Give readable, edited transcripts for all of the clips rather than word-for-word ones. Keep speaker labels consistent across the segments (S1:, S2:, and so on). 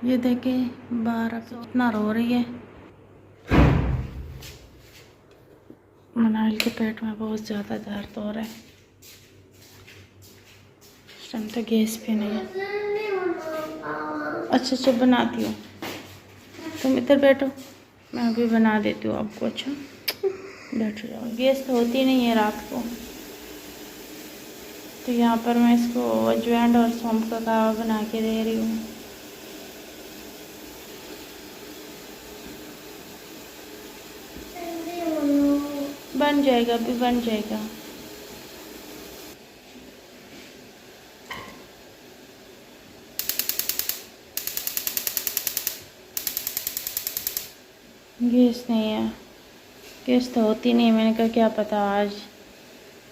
S1: ये देखे बाहर इतना रो रही है। मनाइल के पेट में बहुत ज़्यादा दर्द हो रहा है। इस टाइम तो गैस पे नहीं है। अच्छा अच्छा बनाती हूँ, तुम इधर बैठो, मैं अभी बना देती हूँ आपको। अच्छा बैठ जाओ। गैस तो होती नहीं है रात को, तो यहाँ पर मैं इसको अजवाइन और सौंफ का कावा बना के दे रही हूँ। बन जाएगा, अभी बन जाएगा। गैस नहीं है, गैस तो होती नहीं है। मैंने कहा क्या पता आज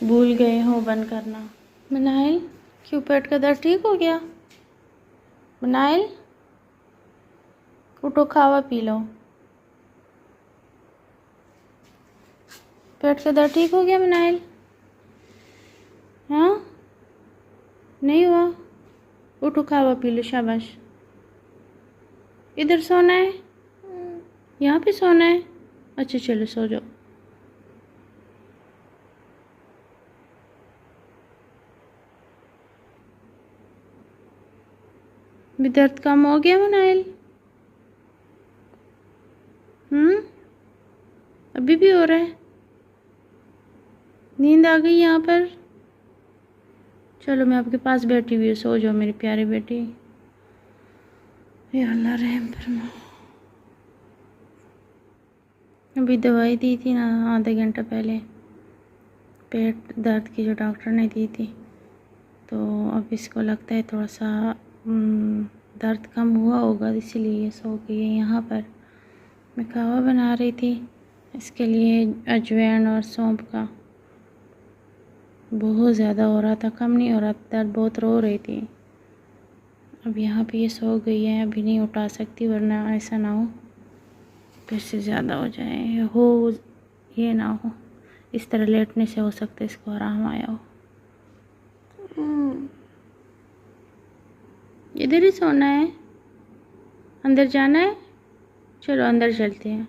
S1: भूल गए हो बंद करना। मनाइल क्यों, पेट का दर्द ठीक हो गया? मनाइल उठो, खावा पी लो। पेट का दर्द ठीक हो गया मनाइल? हाँ नहीं हुआ? उठो खावा पी लो, शाबाश। इधर सोना है, यहाँ पे सोना है। अच्छा चलो सो जाओ। भी दर्द कम हो गया मनाइल? अभी भी हो रहा है? नींद आ गई यहाँ पर? चलो मैं आपके पास बैठी हुई हूँ, सो जाओ मेरी प्यारी बेटी। या अल्लाह रहम फरमा। अभी दवाई दी थी ना आधे घंटा पहले, पेट दर्द की, जो डॉक्टर ने दी थी। तो अब इसको लगता है थोड़ा सा दर्द कम हुआ होगा, इसीलिए सो गई है। यहाँ पर मैं कावा बना रही थी, इसके लिए अजवाइन और सौंफ का। बहुत ज़्यादा हो रहा था, कम नहीं हो रहा, दर्द बहुत रो रही थी। अब यहाँ पे ये सो गई है, अभी नहीं उठा सकती, वरना ऐसा ना हो फिर से ज़्यादा हो जाए, हो ये ना हो। इस तरह लेटने से हो सकता है इसको आराम आया हो। इधर ही सोना है, अंदर जाना है? चलो अंदर चलते हैं।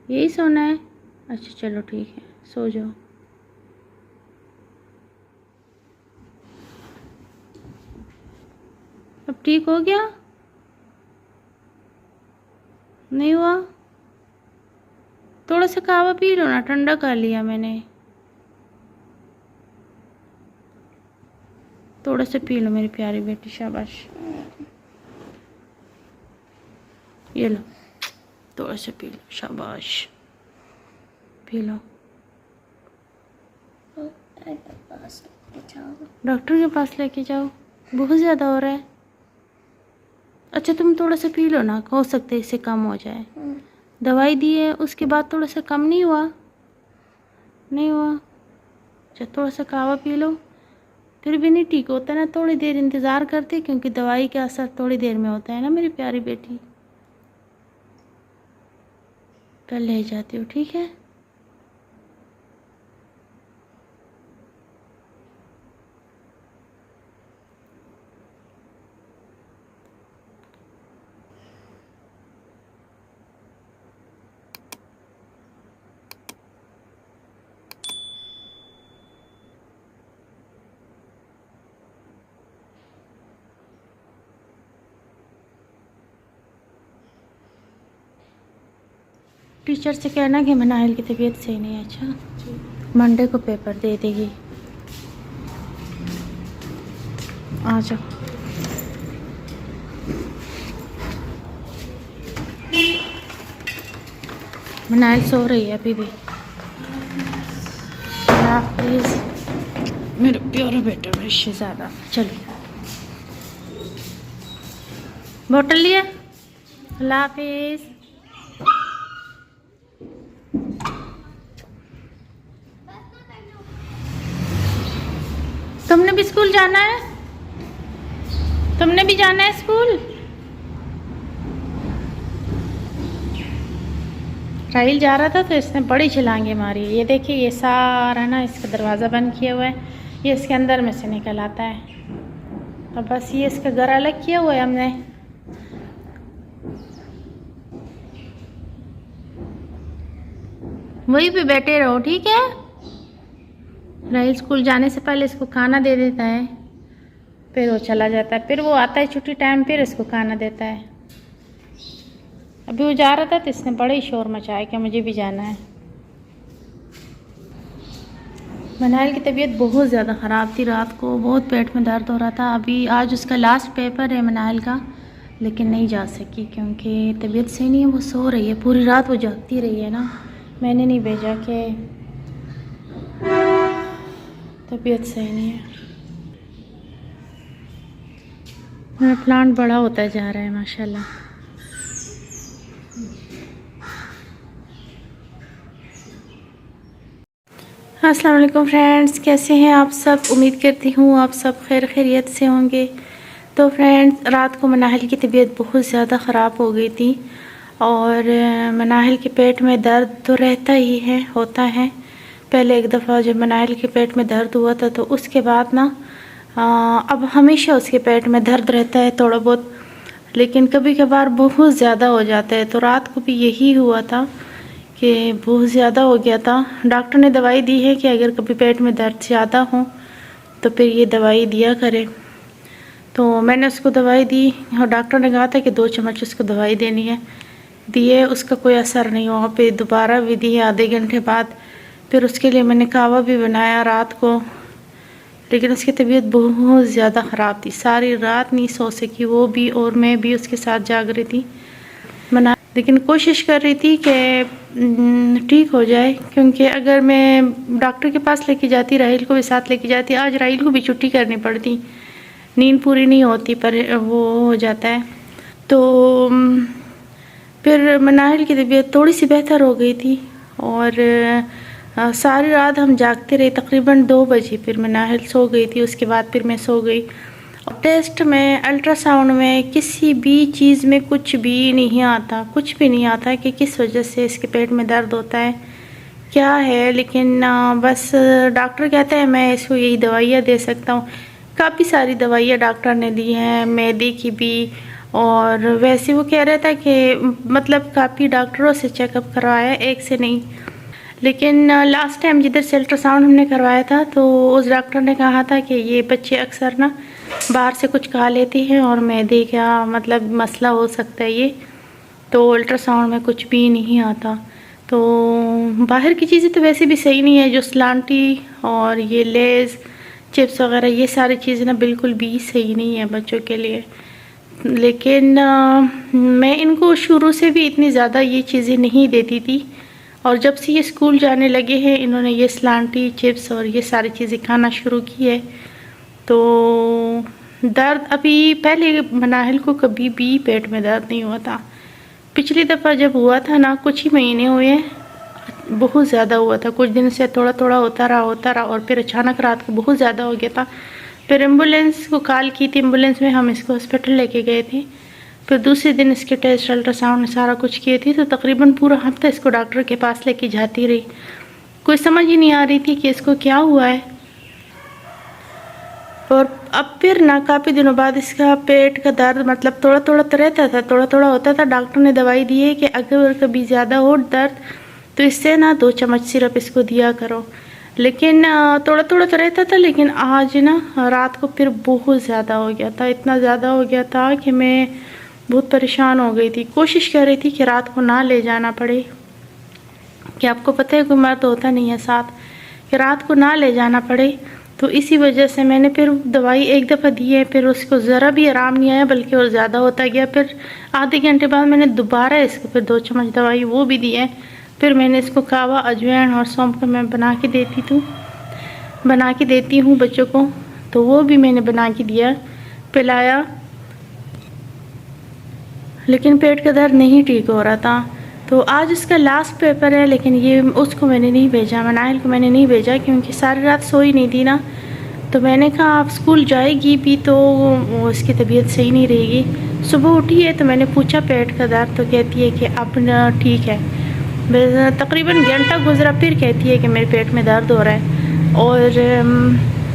S1: यही सोना है? अच्छा चलो ठीक है, सो जाओ। अब ठीक हो गया? नहीं हुआ? थोड़ा सा कावा पी लो ना, ठंडा कर लिया मैंने। थोड़ा सा पी लो मेरी प्यारी बेटी, शाबाश। ये लो, थोड़ा सा पी लो, शाबाश, पी लो। डॉक्टर के पास लेके जाओ, बहुत ज़्यादा हो रहा है। अच्छा तुम थोड़ा सा पी लो ना, हो सकता है इससे कम हो जाए। दवाई दी है उसके बाद थोड़ा सा कम नहीं हुआ? नहीं हुआ? अच्छा थोड़ा सा कावा पी लो, फिर भी नहीं ठीक होता ना, थोड़ी देर इंतज़ार करते, क्योंकि दवाई का असर थोड़ी देर में होता है ना मेरी प्यारी बेटी। कल ले जाती हूँ, ठीक है? टीचर से कहना कि मनाइल की तबीयत सही नहीं है। अच्छा मंडे को पेपर दे देगी। आ जाओ। मनाइल सो रही है अभी भी। प्लीज़ मेरे प्यारा बेटा, मेरे शहजादा। चलो बोतल लिया, अल्लाह हाफिज़। तुमने भी स्कूल जाना है? तुमने भी जाना है स्कूल? राहिल जा रहा था तो इसने बड़ी छलांगे मारी। ये देखिए, ये सारा ना इसका दरवाज़ा बंद किया हुआ है, ये इसके अंदर में से निकल आता है। और बस ये इसका घर अलग किया हुआ है हमने, वहीं पे बैठे रहो, ठीक है। राहिल स्कूल जाने से पहले इसको खाना दे देता है, फिर वो चला जाता है, फिर वो आता है छुट्टी टाइम, फिर इसको खाना देता है। अभी वो जा रहा था तो इसने बड़ा ही शोर मचाया कि मुझे भी जाना है। मनाहिल की तबीयत बहुत ज़्यादा ख़राब थी, रात को बहुत पेट में दर्द हो रहा था। अभी आज उसका लास्ट पेपर है मनाहिल का, लेकिन नहीं जा सकी क्योंकि तबीयत सही नहीं है। वो सो रही है, पूरी रात वो जागती रही है ना। मैंने नहीं भेजा कि तबीयत सही नहीं है। मेरा प्लांट बड़ा होता जा रहा है माशाल्लाह। अस्सलाम वालेकुम फ्रेंड्स, कैसे हैं आप सब। उम्मीद करती हूँ आप सब खैर खैरियत से होंगे। तो फ्रेंड्स, रात को मनाहिल की तबीयत बहुत ज़्यादा ख़राब हो गई थी और मनाहिल के पेट में दर्द तो रहता ही है, होता है। पहले एक दफ़ा जब मनाहिल के पेट में दर्द हुआ था तो उसके बाद ना अब हमेशा उसके पेट में दर्द रहता है थोड़ा बहुत, लेकिन कभी कभार बहुत ज़्यादा हो जाता है। तो रात को भी यही हुआ था कि बहुत ज़्यादा हो गया था। डॉक्टर ने दवाई दी है कि अगर कभी पेट में दर्द ज़्यादा हो तो फिर ये दवाई दिया करे। तो मैंने उसको दवाई दी और डॉक्टर ने कहा था कि 2 चम्मच उसको दवाई देनी है। दिए, उसका कोई असर नहीं हुआ। फिर दोबारा भी दी आधे घंटे बाद। फिर उसके लिए मैंने कावा भी बनाया रात को, लेकिन उसकी तबीयत बहुत ज़्यादा ख़राब थी। सारी रात नहीं सो सकी वो भी और मैं भी उसके साथ जाग रही थी। लेकिन कोशिश कर रही थी कि ठीक हो जाए, क्योंकि अगर मैं डॉक्टर के पास लेके जाती, राहिल को भी साथ लेके जाती, आज राहिल को भी छुट्टी करनी पड़ती, नींद पूरी नहीं होती, पर वो हो जाता है। तो फिर मनाहिल की तबीयत थोड़ी सी बेहतर हो गई थी और सारी रात हम जागते रहे, तकरीबन 2 बजे फिर मनाहिल सो गई थी। उसके बाद फिर मैं सो गई। टेस्ट में, अल्ट्रासाउंड में, किसी भी चीज़ में कुछ भी नहीं आता, कुछ भी नहीं आता कि किस वजह से इसके पेट में दर्द होता है, क्या है। लेकिन बस डॉक्टर कहते हैं मैं इसको यही दवाइयाँ दे सकता हूँ। काफ़ी सारी दवाइयाँ डॉक्टर ने दी हैं, मैदे की भी, और वैसे वो कह रहा था कि मतलब काफ़ी डॉक्टरों से चेकअप करवाया, एक से नहीं। लेकिन लास्ट टाइम जिधर से अल्ट्रासाउंड हमने करवाया था तो उस डॉक्टर ने कहा था कि ये बच्चे अक्सर ना बाहर से कुछ खा लेते हैं और मैदे का मतलब मसला हो सकता है ये। तो अल्ट्रासाउंड में कुछ भी नहीं आता। तो बाहर की चीज़ें तो वैसे भी सही नहीं है, जो सलांटी और ये लेज़ चिप्स वगैरह, ये सारी चीज़ें ना बिल्कुल भी सही नहीं है बच्चों के लिए। लेकिन मैं इनको शुरू से भी इतनी ज़्यादा ये चीज़ें नहीं देती थी, और जब से ये स्कूल जाने लगे हैं इन्होंने ये सलांटी चिप्स और ये सारी चीज़ें खाना शुरू की है। तो दर्द अभी, पहले मनाहिल को कभी भी पेट में दर्द नहीं हुआ था। पिछली दफ़ा जब हुआ था ना, कुछ ही महीने हुए, बहुत ज़्यादा हुआ था। कुछ दिन से थोड़ा थोड़ा होता रहा और फिर अचानक रात को बहुत ज़्यादा हो गया था। फिर एम्बुलेंस को कॉल की थी, एम्बुलेंस में हम इसको हॉस्पिटल लेके गए थे। फिर दूसरे दिन इसके टेस्ट, अल्ट्रासाउंड सारा कुछ किए थे। तो तकरीबन पूरा हफ्ता इसको डॉक्टर के पास लेके जाती रही। कोई समझ ही नहीं आ रही थी कि इसको क्या हुआ है। और अब फिर ना काफ़ी दिनों बाद इसका पेट का दर्द मतलब थोड़ा थोड़ा तो रहता था, थोड़ा थोड़ा होता था। डॉक्टर ने दवाई दी है कि अगर कभी ज़्यादा हो दर्द तो इससे ना 2 चम्मच सिरप इसको दिया करो। लेकिन थोड़ा थोड़ा तो रहता था, लेकिन आज ना रात को फिर बहुत ज़्यादा हो गया था। इतना ज़्यादा हो गया था कि मैं बहुत परेशान हो गई थी। कोशिश कर रही थी कि रात को ना ले जाना पड़े, कि आपको पता है कोई मर्द होता नहीं है साथ, कि रात को ना ले जाना पड़े। तो इसी वजह से मैंने फिर दवाई एक दफ़ा दी है, फिर उसको ज़रा भी आराम नहीं आया, बल्कि और ज़्यादा होता गया। फिर आधे घंटे बाद मैंने दोबारा इसको फिर 2 चम्मच दवाई वो भी दी है। फिर मैंने इसको कावा, अजवाइन और सौंफ का मैं बना के देती हूँ बच्चों को, तो वो भी मैंने बना के दिया, पिलाया। लेकिन पेट का दर्द नहीं ठीक हो रहा था। तो आज उसका लास्ट पेपर है, लेकिन ये उसको मैंने नहीं भेजा, मनाहिल को मैंने नहीं भेजा, क्योंकि सारी रात सोई नहीं थी ना। तो मैंने कहा आप स्कूल जाएगी भी तो उसकी तबीयत सही नहीं रहेगी। सुबह उठी है तो मैंने पूछा पेट का दर्द, तो कहती है कि अब न ठीक है। तकरीबन घंटा गुजरा, फिर कहती है कि मेरे पेट में दर्द हो रहा है। और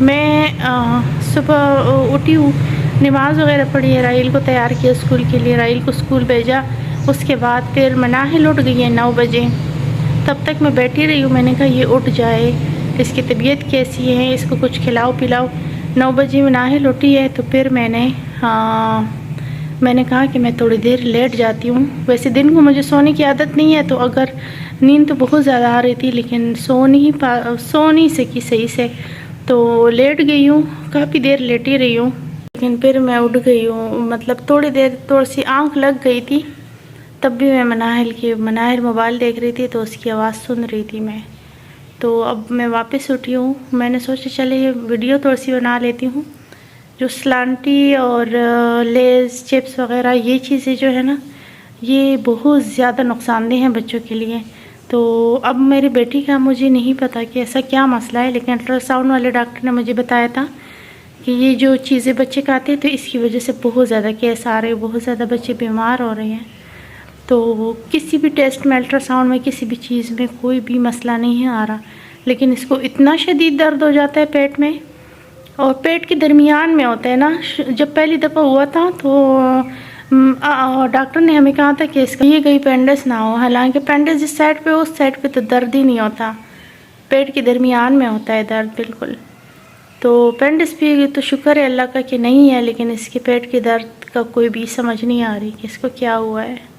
S1: मैं सुबह उठी हूँ, नमाज़ वगैरह पढ़ी है, राहिल को तैयार किया स्कूल के लिए, राहिल को स्कूल भेजा। उसके बाद फिर मनाहिल उठ गई है 9 बजे। तब तक मैं बैठी रही हूँ। मैंने कहा ये उठ जाए, इसकी तबीयत कैसी है, इसको कुछ खिलाओ पिलाओ। 9 बजे में नाहिल उठी है तो फिर मैंने कहा कि मैं थोड़ी देर लेट जाती हूँ। वैसे दिन को मुझे सोने की आदत नहीं है, तो अगर नींद तो बहुत ज़्यादा आ रही थी लेकिन सो नहीं सकी सही से, तो लेट गई हूँ, काफ़ी देर लेटी रही हूँ। लेकिन फिर मैं उठ गई हूँ, मतलब थोड़ी सी आँख लग गई थी, तब भी मैं मनाहिल मोबाइल देख रही थी तो उसकी आवाज़ सुन रही थी मैं। तो अब मैं वापस उठी हूँ, मैंने सोचा चले ये वीडियो थोड़ी सी बना लेती हूँ। जो स्लांटी और लेज़ चिप्स वगैरह ये चीज़ें जो है ना, ये बहुत ज़्यादा नुकसानदेह हैं बच्चों के लिए। तो अब मेरी बेटी का मुझे नहीं पता कि ऐसा क्या मसला है, लेकिन अल्ट्रासाउंड वाले डॉक्टर ने मुझे बताया था कि ये जो चीज़ें बच्चे खाते हैं तो इसकी वजह से बहुत ज़्यादा केस आ रहे हैं, बहुत ज़्यादा बच्चे बीमार हो रहे हैं। तो किसी भी टेस्ट में, अल्ट्रासाउंड में, किसी भी चीज़ में कोई भी मसला नहीं आ रहा, लेकिन इसको इतना शदीद दर्द हो जाता है पेट में, और पेट के दरमियान में होता है ना। जब पहली दफ़ा हुआ था तो डॉक्टर ने हमें कहा था कि इसका ये कहीं पेंडिस ना हो। हालांकि पेंडिस जिस साइड पे हो उस साइड पे तो दर्द ही नहीं होता, पेट के दरमियान में होता है दर्द बिल्कुल। तो पेंडिस भी तो शुक्र है अल्लाह का कि नहीं है, लेकिन इसके पेट के दर्द का कोई भी समझ नहीं आ रही कि इसको क्या हुआ है।